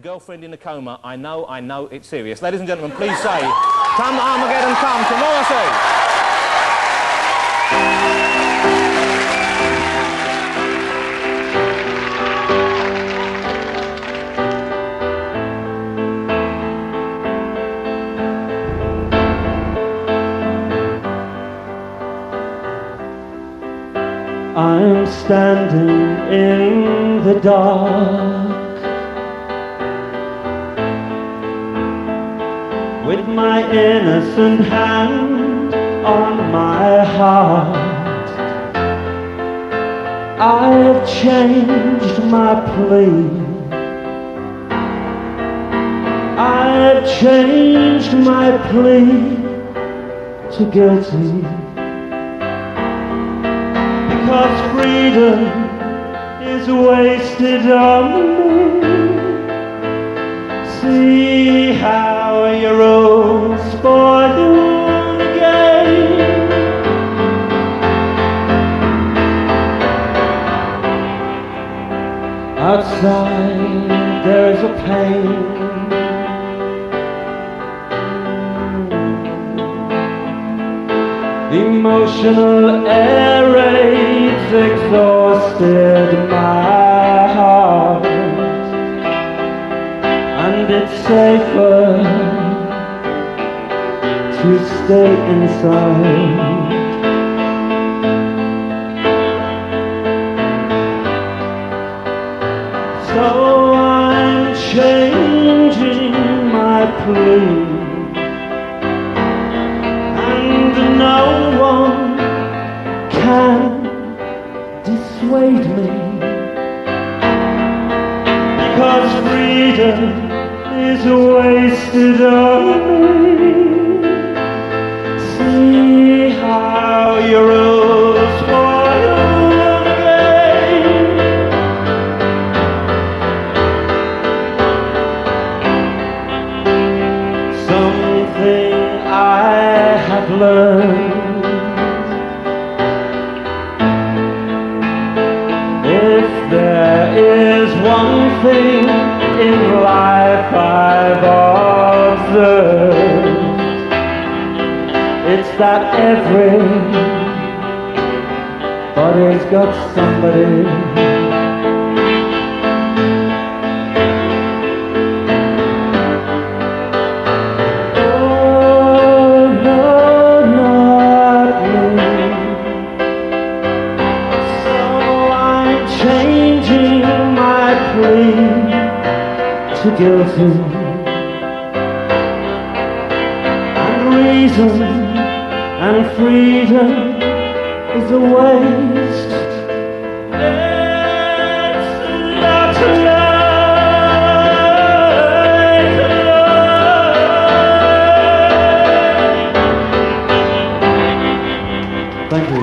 girlfriend in a coma. I know, it's serious. Ladies and gentlemen, please say, come Armageddon, come to Morrissey. I'm standing in the dark with my innocent hand on my heart. I've changed my plea. I've changed my plea to guilty. Because freedom is wasted on me. See how you're all spoiled again. Outside there is a pain. Emotional air raids exhausted my heart, and it's safer to stay inside. So I'm changing my plea. No one can dissuade me, because freedom is wasted on me. See how you're all spoiled again. Something I have learned: if there is one thing in life I've observed, it's that everybody's got somebody. Guilty, and reason and freedom is a waste. It's not love. Thank you.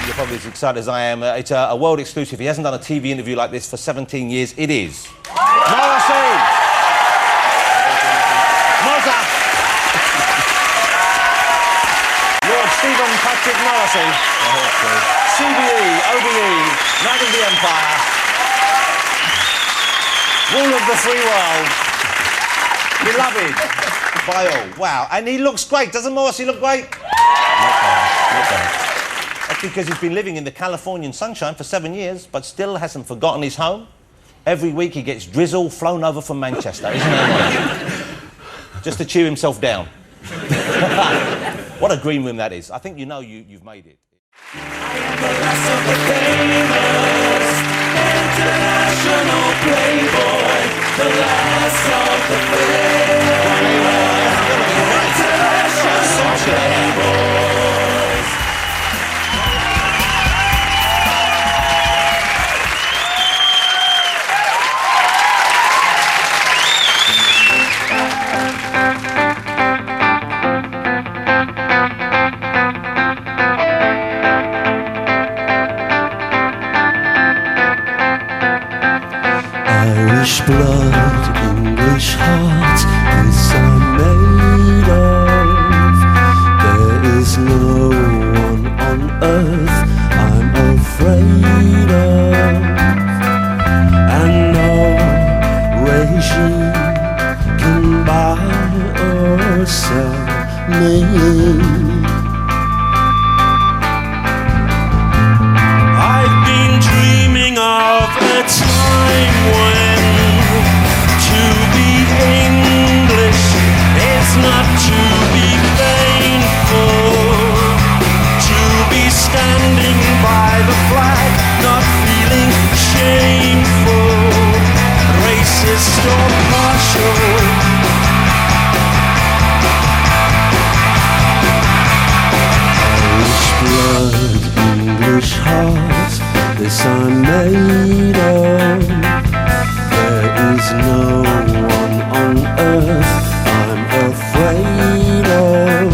You're probably as excited as I am. It's a world exclusive. He hasn't done a TV interview like this for 17 years. It is Morrissey! Montage! Lord Stephen Patrick Morrissey. CBE, OBE, Knight of the Empire, Rule of the Free World, beloved by all. Wow, and he looks great. Doesn't Morrissey look great? Not bad, not bad. That's because he's been living in the Californian sunshine for 7 years, but still hasn't forgotten his home. Every week he gets drizzle flown over from Manchester, isn't it? Just to cheer himself down. What a green room that is. I think you know you've made it. I am the last of the famous, international playboy, the last of the famous, international playboys. Irish blood, English heart, this I'm made of. There is no one on earth I'm afraid of, and no regime can buy or sell me. I've been dreaming of a time when to be English is not to be painful, to be standing by the flag, not feeling shameful, racist or partial. Irish blood, English heart, this I'm made of. There is no one on earth I'm afraid of,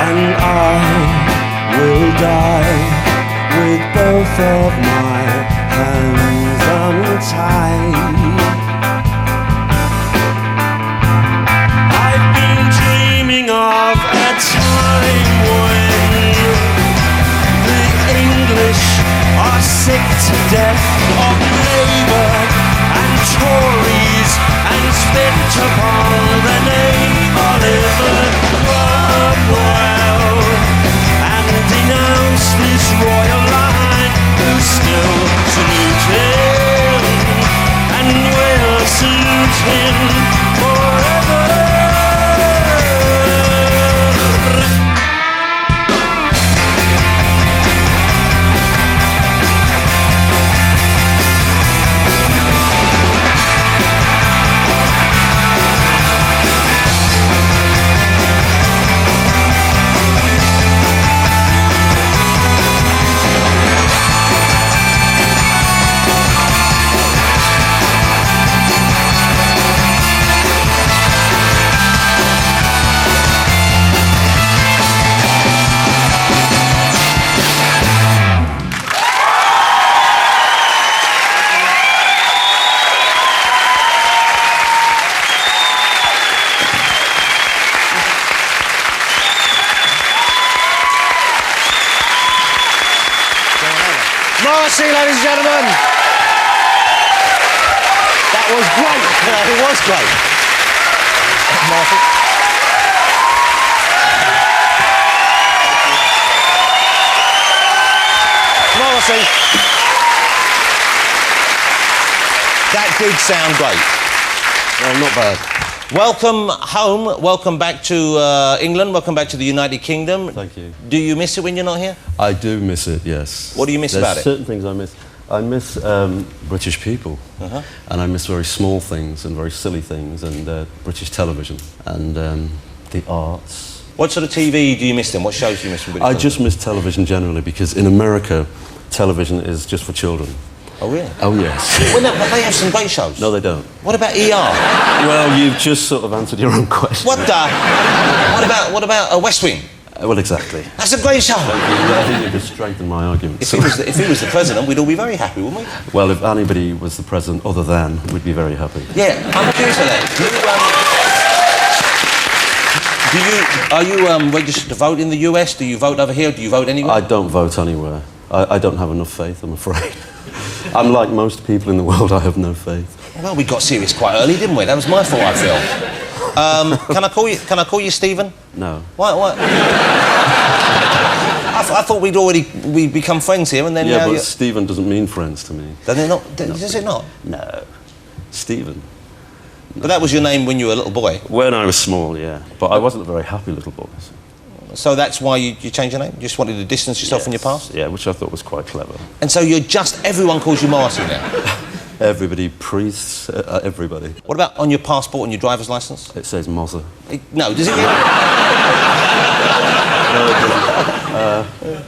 and I will die with both of my hands untied. I've been dreaming of a time when the English are sick to death of Labour and Tories and spit upon the name Oliver Cromwell and denounce this royal line who still salute him and will salute him forever. Morrissey, ladies and gentlemen. That was great. It was great. Morrissey. Morrissey. That did sound great. Well, not bad. Welcome home. Welcome back to England. Welcome back to the United Kingdom. Thank you. Do you miss it when you're not here? I do miss it, yes. What do you miss There's about it? certain things I miss. I miss British people, and I miss very small things and very silly things, and British television and the arts. What sort of TV do you miss then? What shows do you miss from British I television? just miss television generally, because in America, television is just for children. Oh, really? Oh, yes. Well, no, but they have some great shows. No, they don't. What about ER? Well, you've just sort of answered your own question. What the? What about West Wing? Well, exactly. That's a great show. I think you could strengthen my argument. If he was the president, we'd all be very happy, wouldn't we? Well, if anybody was the president other than, we'd be very happy. Yeah, I'm curious for that. Are you registered to vote in the US? Do you vote over here? Do you vote anywhere? I don't vote anywhere. I don't have enough faith, I'm afraid. I'm like most people in the world, I have no faith. Well, we got serious quite early, didn't we? That was my fault, I feel. Can I call you Stephen? No. What? I thought we'd become friends here, and then Yeah, now but Stephen doesn't mean friends to me. Does it not? Does it not? No. Stephen. But that was your name when you were a little boy. When I was small, yeah. But I wasn't a very happy little boy. So that's why you changed your name? You just wanted to distance yourself from your past? Yeah, which I thought was quite clever. And so everyone calls you Morrissey now? Everybody, priests, everybody. What about on your passport and your driver's licence? It says Mozza. No, does it? No, it doesn't.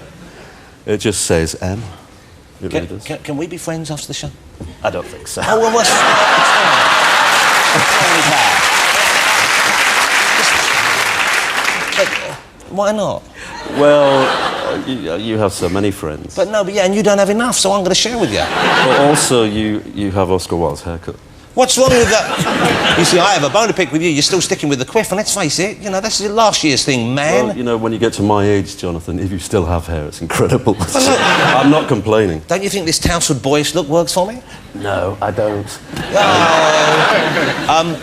It just says M. It really does. Can we be friends after the show? I don't think so. Oh, well, why not? Well, You have so many friends. But no, but yeah, and you don't have enough, so I'm going to share with you. But also, you have Oscar Wilde's haircut. What's wrong with that? You see, I have a bone to pick with you. You're still sticking with the quiff, and let's face it, you know, that's last year's thing, man. Well, you know, when you get to my age, Jonathan, if you still have hair, it's incredible. I'm not complaining. Don't you think this tousled boyish look works for me? No, I don't. Oh.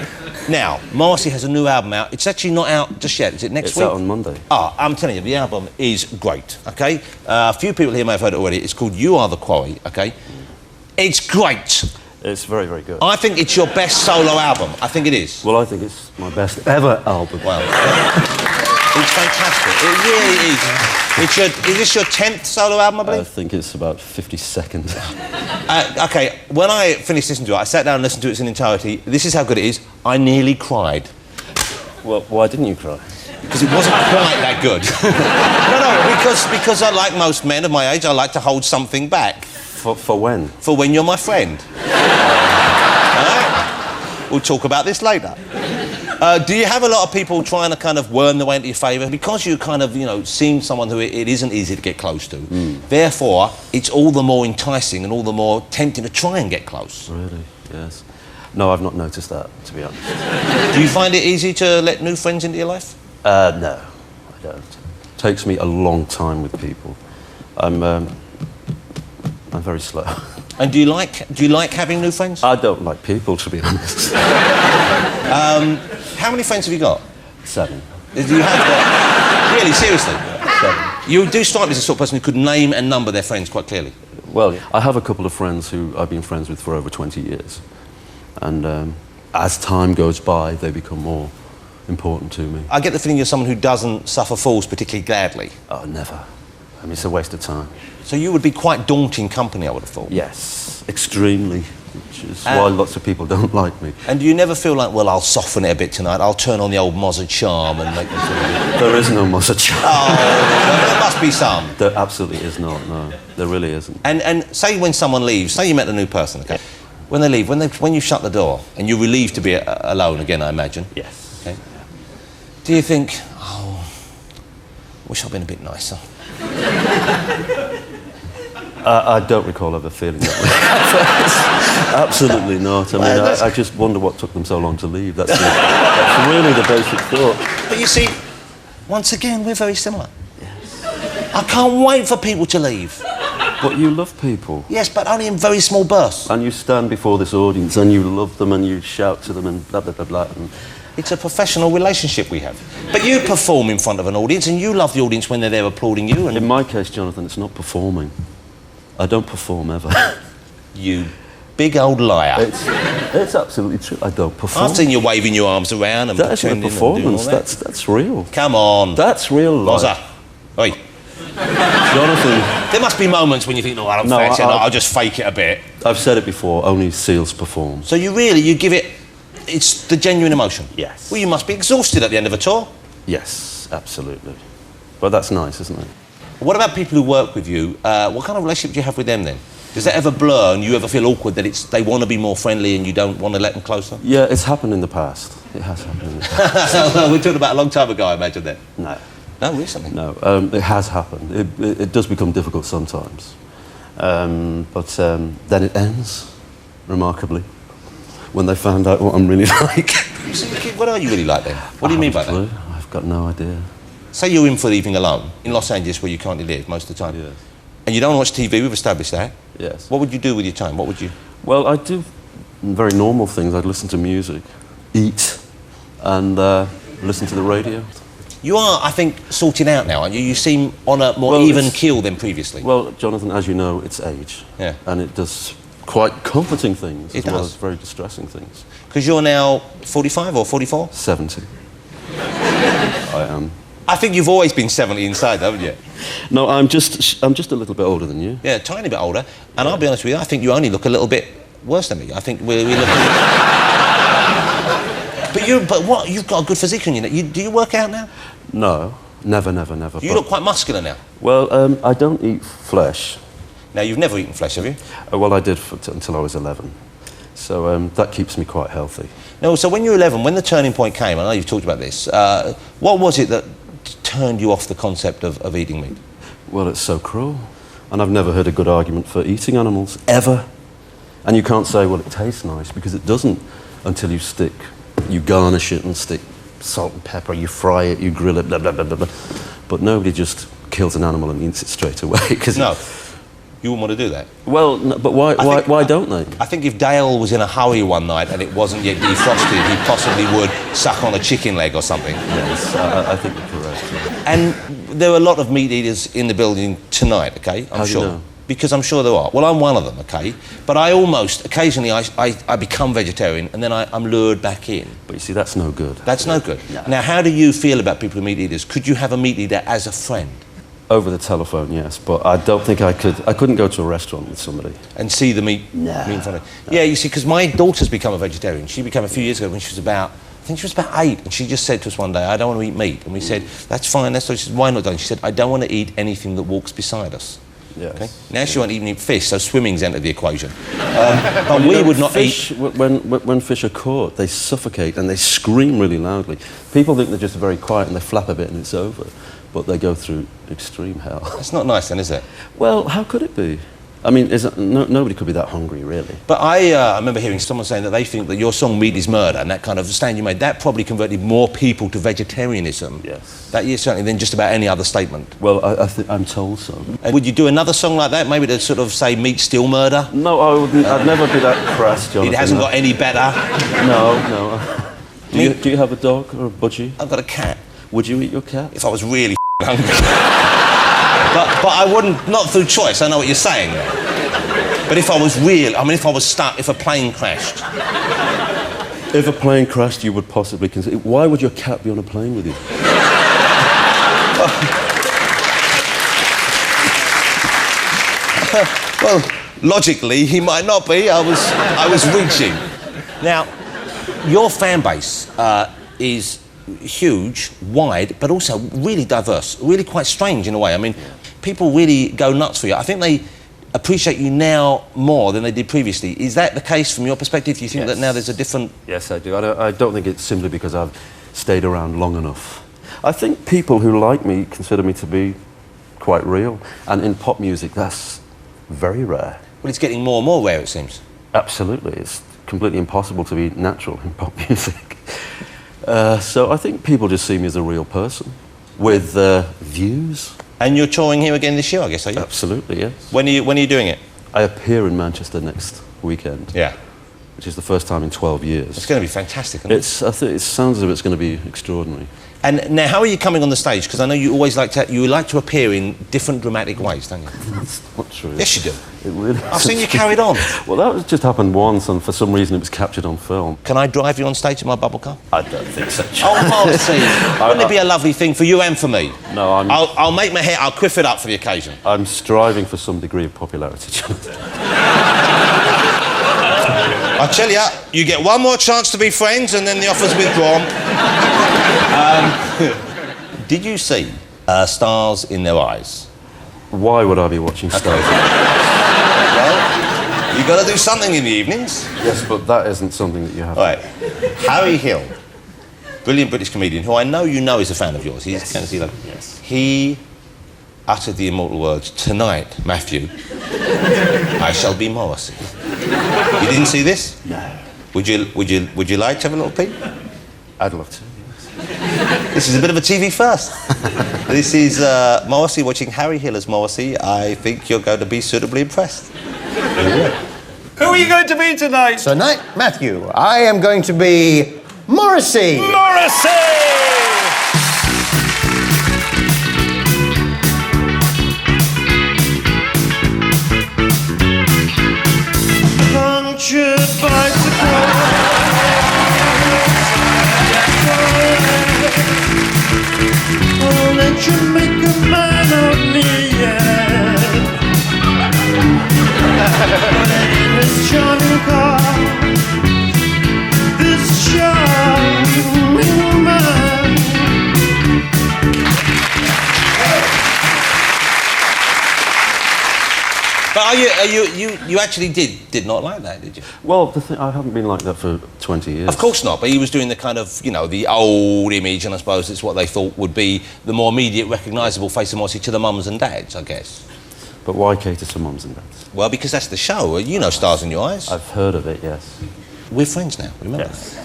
Now, Morrissey has a new album out. It's actually not out just yet. Is it next week? It's out on Monday. Ah, I'm telling you, the album is great, OK? A few people here may have heard it already. It's called You Are the Quarry, OK? It's great. It's very, very good. I think it's your best solo album. I think it is. Well, I think it's my best ever album. Well, it's fantastic. It really is. Is this your 10th solo album, I believe? I think it's about 52nd. OK, when I finished listening to it, I sat down and listened to it in its entirety. This is how good it is. I nearly cried. Well, why didn't you cry? Because it wasn't quite that good. No, because I, like most men of my age, I like to hold something back. For when? For when you're my friend. We'll talk about this later. Do you have a lot of people trying to kind of worm their way into your favour? Because you kind of, you know, seem someone who it isn't easy to get close to. Therefore, it's all the more enticing and all the more tempting to try and get close. Really? Yes. No, I've not noticed that, to be honest. Do you find it easy to let new friends into your life? No, I don't. It takes me a long time with people. I'm very slow. And do you like having new friends? I don't like people, to be honest. How many friends have you got? 7. Do you have really, seriously? 7. You do strike me as the sort of person who could name and number their friends quite clearly. Well, I have a couple of friends who I've been friends with for over 20 years. And as time goes by, they become more important to me. I get the feeling you're someone who doesn't suffer fools particularly gladly. Oh, never. I mean, it's a waste of time. So you would be quite daunting company, I would have thought. Yes, extremely, which is why lots of people don't like me. And do you never feel like, well, I'll soften it a bit tonight, I'll turn on the old Mozart charm and make them feel good? There is no Mozart charm. Oh, well, there must be some. There absolutely is not, no. There really isn't. And say when someone leaves, say you met a new person, okay? When they leave, when you shut the door, and you're relieved to be alone again, I imagine. Yes. Okay. Do you think, oh, wish I'd been a bit nicer? I don't recall ever feeling that way. Absolutely not. I mean, I just wonder what took them so long to leave. That's really the basic thought. But you see, once again, we're very similar. Yes. I can't wait for people to leave. But you love people. Yes, but only in very small bursts. And you stand before this audience and you love them and you shout to them and blah, blah, blah, blah. And it's a professional relationship we have. But you perform in front of an audience and you love the audience when they're there applauding you. And in my case, Jonathan, it's not performing. I don't perform ever. You big old liar. It's absolutely true. I don't perform. I've seen you waving your arms around and that isn't a performance. That's real. Come on. That's real life. Mozza. Oi. Jonathan. There must be moments when you think, no, I don't fancy it. I'll just fake it a bit. I've said it before, only seals perform. So you give it, it's the genuine emotion? Yes. Well, you must be exhausted at the end of a tour. Yes, absolutely. But that's nice, isn't it? What about people who work with you? What kind of relationship do you have with them then? Does that ever blur and you ever feel awkward that they want to be more friendly and you don't want to let them closer? Yeah, it's happened in the past. It has happened in the past. We're talking about a long time ago, I imagine then. No. No, recently? No, it has happened. It does become difficult sometimes. But then it ends, remarkably, when they found out what I'm really like. What are you really like then? What do you mean by that? I've got no idea. Say you're in for the evening alone, in Los Angeles where you currently live most of the time. Yes. And you don't watch TV, we've established that. Yes. What would you do with your time? What would you... Well, I do very normal things. I'd listen to music, eat, and listen to the radio. You are, I think, sorted out now, aren't you? You seem on a more even keel than previously. Well, Jonathan, as you know, it's age. Yeah. And it does quite comforting things as well as does. very distressing things. Because you're now 45 or 44? 70. I am. I think you've always been 70 inside, haven't you? No, I'm just a little bit older than you. Yeah, a tiny bit older. And I'll be honest with you, I think you only look a little bit worse than me. I think we look... But what? You've got a good physique on you. Do you work out now? No, never. You look quite muscular now. Well, I don't eat flesh. Now, you've never eaten flesh, have you? Well, I did until I was 11. So that keeps me quite healthy. No, so when you were 11, when the turning point came, I know you've talked about this, what was it that turned you off the concept of eating meat? Well, it's so cruel. And I've never heard a good argument for eating animals, ever. And you can't say, well, it tastes nice, because it doesn't until you garnish it and stick salt and pepper, you fry it, you grill it, blah, blah, blah, blah, blah. But nobody just kills an animal and eats it straight away. No, you wouldn't want to do that. Well, no, but why don't they? I think if Dale was in a hurry one night and it wasn't yet defrosted, he possibly would suck on a chicken leg or something. Yes, I think you're correct. Yeah. And there are a lot of meat eaters in the building tonight, OK? How do you know? Because I'm sure there are. Well, I'm one of them, OK? But occasionally I become vegetarian and then I'm lured back in. But you see, that's no good. That's no good. No. Now, how do you feel about people who are meat eaters? Could you have a meat eater as a friend? Over the telephone, yes, but I don't think I could. I couldn't go to a restaurant with somebody. And see the meat in front of you? Yeah, you see, because my daughter's become a vegetarian. She became a few years ago when she was about, I think she was about 8, and she just said to us one day, I don't want to eat meat. And we said, that's fine, that's what. She said, why not, darling? She said, I don't want to eat anything that walks beside us. Yes. Okay? Now she won't even eat fish, so swimming's entered the equation. But we would not fish, eat... When fish are caught, they suffocate and they scream really loudly. People think they're just very quiet and they flap a bit and it's over. But they go through extreme hell. It's not nice then, is it? Well, how could it be? I mean, nobody could be that hungry, really. But I remember hearing someone saying that they think that your song Meat is Murder and that kind of stand you made, that probably converted more people to vegetarianism. Yes. That year, certainly, than just about any other statement. Well, I'm told so. And would you do another song like that, maybe to sort of say meat still murder? No, I wouldn't. I'd never be that crass, Jonathan. It hasn't got any better. No. Do you have a dog or a budgie? I've got a cat. Would you eat your cat? If I was really hungry. but I wouldn't, not through choice, I know what you're saying. But if I was if I was stuck, if a plane crashed. If a plane crashed, you would possibly consider... Why would your cat be on a plane with you? Well, logically, he might not be. I was reaching. Now, your fan base is huge, wide, but also really diverse, really quite strange in a way. I mean, people really go nuts for you. I think they appreciate you now more than they did previously. Is that the case from your perspective? Do you think that now there's a different... Yes, I do. I don't think it's simply because I've stayed around long enough. I think people who like me consider me to be quite real. And in pop music, that's very rare. Well, it's getting more and more rare, it seems. Absolutely. It's completely impossible to be natural in pop music. So I think people just see me as a real person with views. And you're touring here again this year, I guess, are you? Absolutely, yes. When are you doing it? I appear in Manchester next weekend. Yeah. Which is the first time in 12 years. It's going to be fantastic, isn't it? I think it sounds as if it's going to be extraordinary. And now, how are you coming on the stage? Because I know you always like to appear in different dramatic ways, don't you? That's not true. Yes, you do. It really I've seen you carried on. Well, that just happened once, and for some reason it was captured on film. Can I drive you on stage in my bubble car? I don't think so. Oh, Morrissey. Wouldn't it be a lovely thing for you and for me? No, I'll make my hair, I'll quiff it up for the occasion. I'm striving for some degree of popularity, Jonathan. I tell you get one more chance to be friends and then the offer's withdrawn. Did you see Stars in Their Eyes? Why would I be watching Stars? Well, you've got to do something in the evenings. Yes, but that isn't something that you have. All right. Harry Hill, brilliant British comedian, who I know you know is a fan of yours. He's Yes. Yes. He uttered the immortal words, "Tonight, Matthew, I shall be Morrissey." You didn't see this? No. Would you like to have a little peek? I'd love to. This is a bit of a TV first. This is Morrissey watching Harry Hill as Morrissey. I think you're going to be suitably impressed. Who are you going to be tonight? Tonight, Matthew, I am going to be Morrissey. Morrissey! Punctured bicycle. I'll let you make a man of me, yeah. This charming car, this charming man. But you actually did not like that, did you? Well, I haven't been like that for 20 years. Of course not, but he was doing the kind of, you know, the old image, and I suppose it's what they thought would be the more immediate, recognisable face of Morrissey to the mums and dads, I guess. But why cater to mums and dads? Well, because that's the show. You know Stars in Your Eyes. I've heard of it, yes. We're friends now, remember? Yes.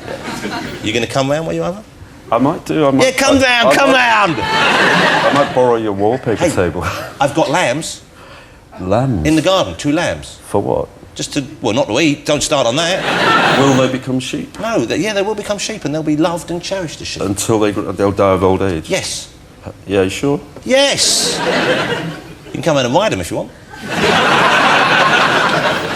You going to come round while you're over? I might do. I might, Yeah, come round! I might borrow your wallpaper table. I've got lambs Lambs? in the garden, 2 lambs. For what? Just to, well, not to eat, don't start on that. Will they become sheep? No, they will become sheep and they'll be loved and cherished as sheep. Until they'll die of old age? Yes. Yeah, you sure? Yes! You can come in and ride them if you want.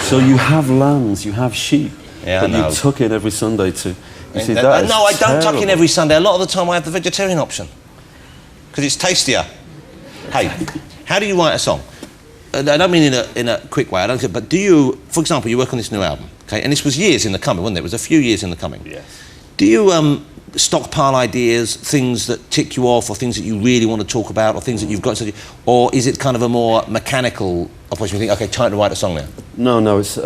So you have lambs, you have sheep, Yeah, but I know. you tuck in every Sunday to... You see, No, that is I don't tuck in terrible. every Sunday. A lot of the time I have the vegetarian option. Because it's tastier. Hey, how do you write a song? I don't mean in a quick way, but do you, for example, you work on this new album, okay, and this was years in the coming, wasn't it? It was a few years in the coming. Yes. Do you stockpile ideas, things that tick you off, or things that you really want to talk about, or things that you've got to do, or is it kind of a more mechanical operation? You think, okay, time to write a song now? No, it's...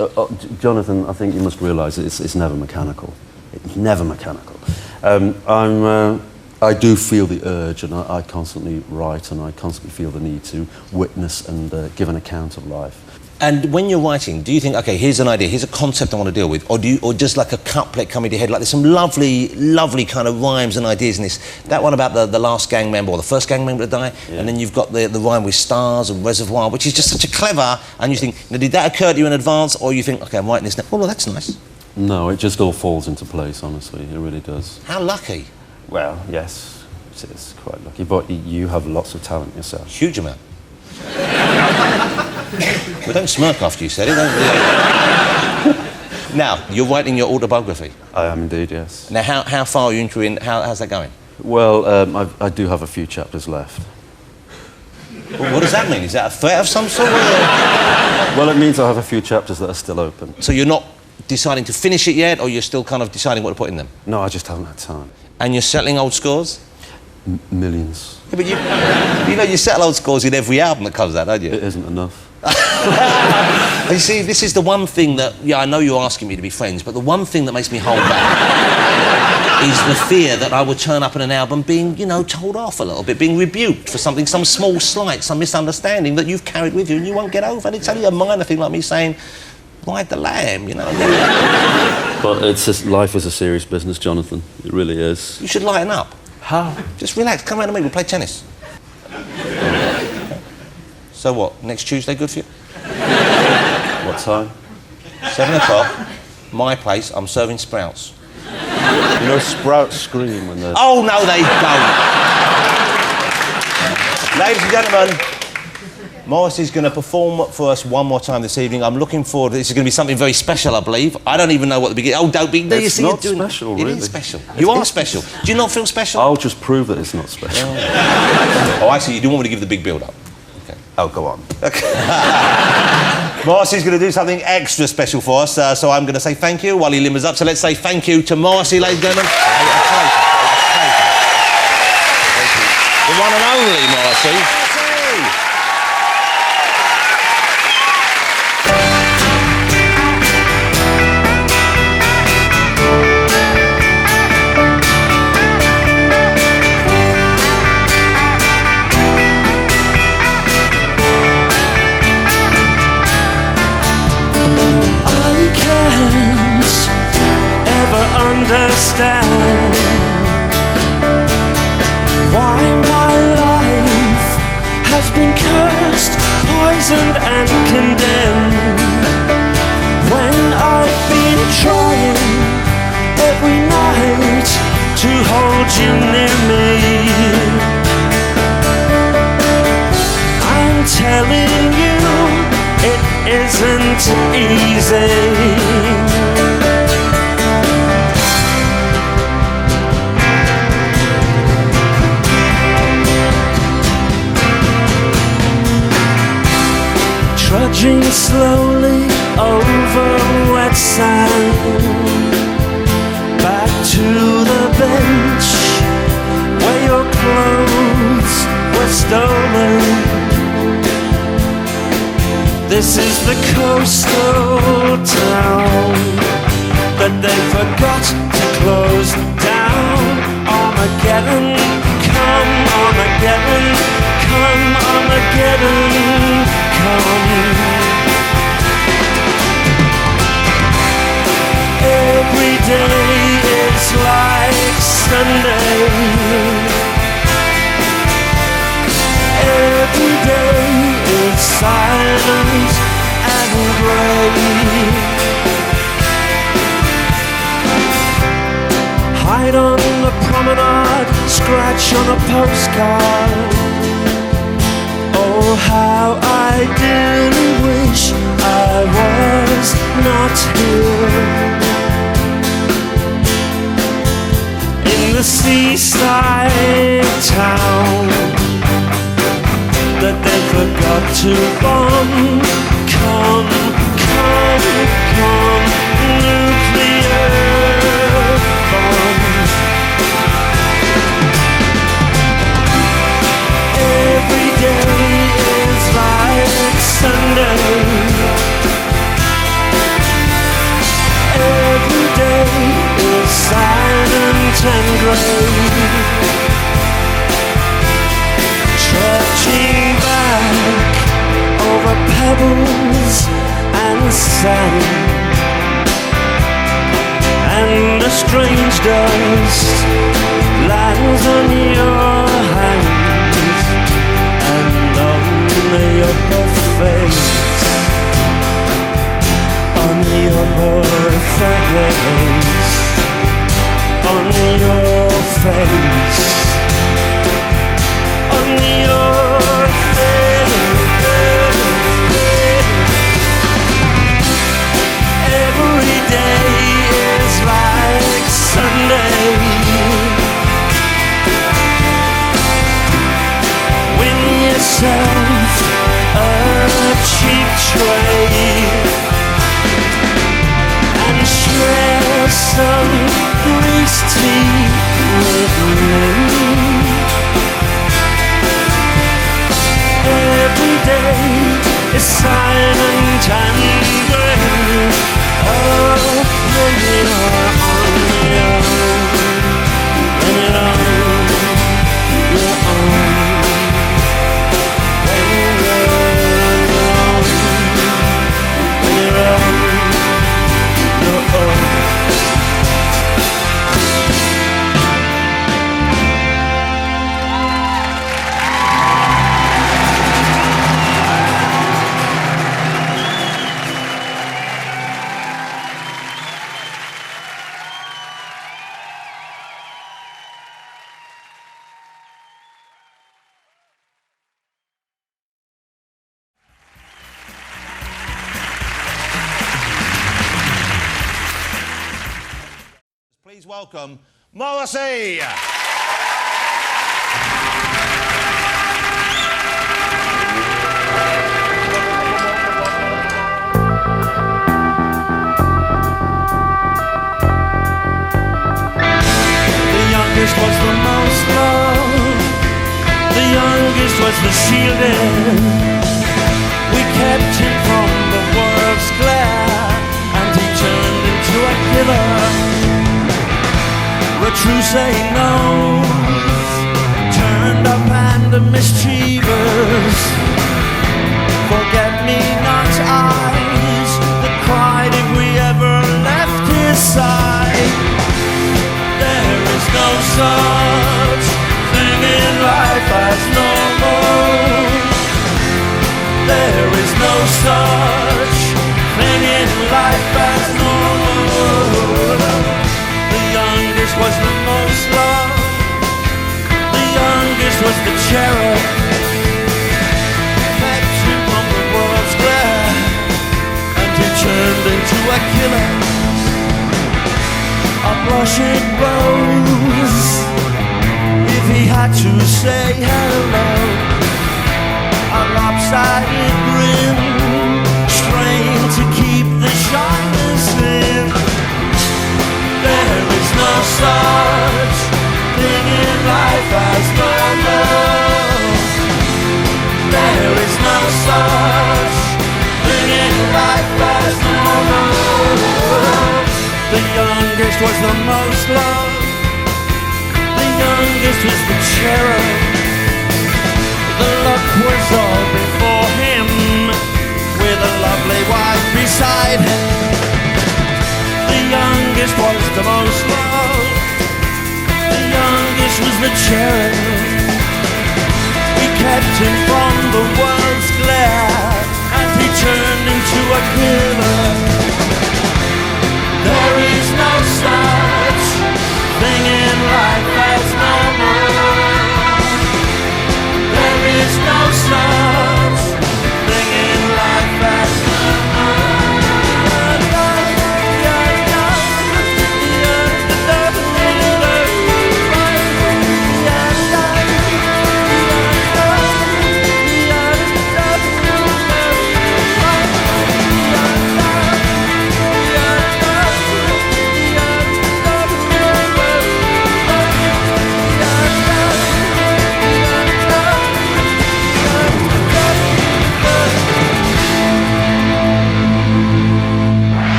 Jonathan, I think you must realise it's never mechanical. It's never mechanical. I do feel the urge, and I constantly write, and I constantly feel the need to witness and give an account of life. And when you're writing, do you think, okay, here's an idea, here's a concept I want to deal with, or just like a couplet coming to your head, like there's some lovely, lovely kind of rhymes and ideas in this. That one about the last gang member, or the first gang member to die, and then you've got the rhyme with stars and reservoir, which is just such a clever, and you think, now, did that occur to you in advance, or you think, okay, I'm writing this now, oh, well, that's nice. No, it just all falls into place, honestly, it really does. How lucky. Well, yes, it's quite lucky, but you have lots of talent yourself. Huge amount. Well, don't smirk after you said it, don't you? Now, you're writing your autobiography. I am indeed, yes. Now, how far are you into it? How's that going? Well, I do have a few chapters left. Well, what does that mean? Is that a threat of some sort? Well, it means I have a few chapters that are still open. So you're not deciding to finish it yet, or you're still kind of deciding what to put in them? No, I just haven't had time. And you're settling old scores? Millions. Yeah, but you know you settle old scores in every album that comes out, don't you? It isn't enough. You see, this is the one thing that, yeah, I know you're asking me to be friends, but the one thing that makes me hold back is the fear that I would turn up in an album being, you know, told off a little bit, being rebuked for something, some small slight, some misunderstanding that you've carried with you and you won't get over. And it's only a minor thing like me saying, ride the lamb, you know. But it's just, life is a serious business, Jonathan. It really is. You should lighten up. How? Just relax, come round to me, we'll play tennis. So what, next Tuesday good for you? What time? 7 o'clock, my place, I'm serving sprouts. You know, sprouts scream when they're... Oh, no, they don't. Ladies and gentlemen, Morrissey's going to perform for us one more time this evening. I'm looking forward. This is going to be something very special, I believe. I don't even know what the beginning... Oh, don't be... It's not special, really. It is special. You are special. Do you not feel special? I'll just prove that it's not special. Oh, I see. You do want me to give the big build-up. Okay. Oh, go on. Morrissey's going to do something extra special for us, so I'm going to say thank you while he limbers up. So let's say thank you to Morrissey, ladies and gentlemen. The one and only Morrissey. Understand why my life has been cursed, poisoned and condemned, when I've been trying every night to hold you near me. I'm telling you, it isn't easy. Trudging slowly over wet sand, back to the bench where your clothes were stolen. This is the coastal town that they forgot to close down. Armageddon, come Armageddon, come Armageddon, come. Every day is like Sunday. Every day is silent and grey. Hide on the promenade, scratch on a postcard. Oh, how I dearly wish I was not here. In the seaside town that they forgot to bomb. Come, come, come, nuclear bomb. Every day is like Sunday. Every day is silent and grey. Trudging back over pebbles and sand, and a strange dust lands on your hands and on the upper face, on the upper face, on your face. Every day is like Sunday. Win yourself a cheap tray and share some greased tea with me. Every day is silent and grey. Oh, when you're on your own, when you're on your own, when you're on your own, when you're on your own. Please welcome Morrissey. The youngest was the most loved, the youngest was the shielded. We kept him from the world's glare, and he turned into a killer. The true say knows turned up and mischievous. Forget-me-not eyes that cried if we ever left his side. There is no such thing in life as normal. There is no such thing in life as normal. The youngest was the most loved, the youngest was the cherub. Kept him from the world's glare, and he turned into a killer. A blushing rose, if he had to say hello. A lopsided grin, strained to keep the shyness in. There is no such thing in life as normal. There is no such The youngest was the most loved. The youngest was the cherub. The luck was all before him, with a lovely wife beside him. The youngest was the most loved. The youngest was the cherub. We kept him from the world's glare as he turned into a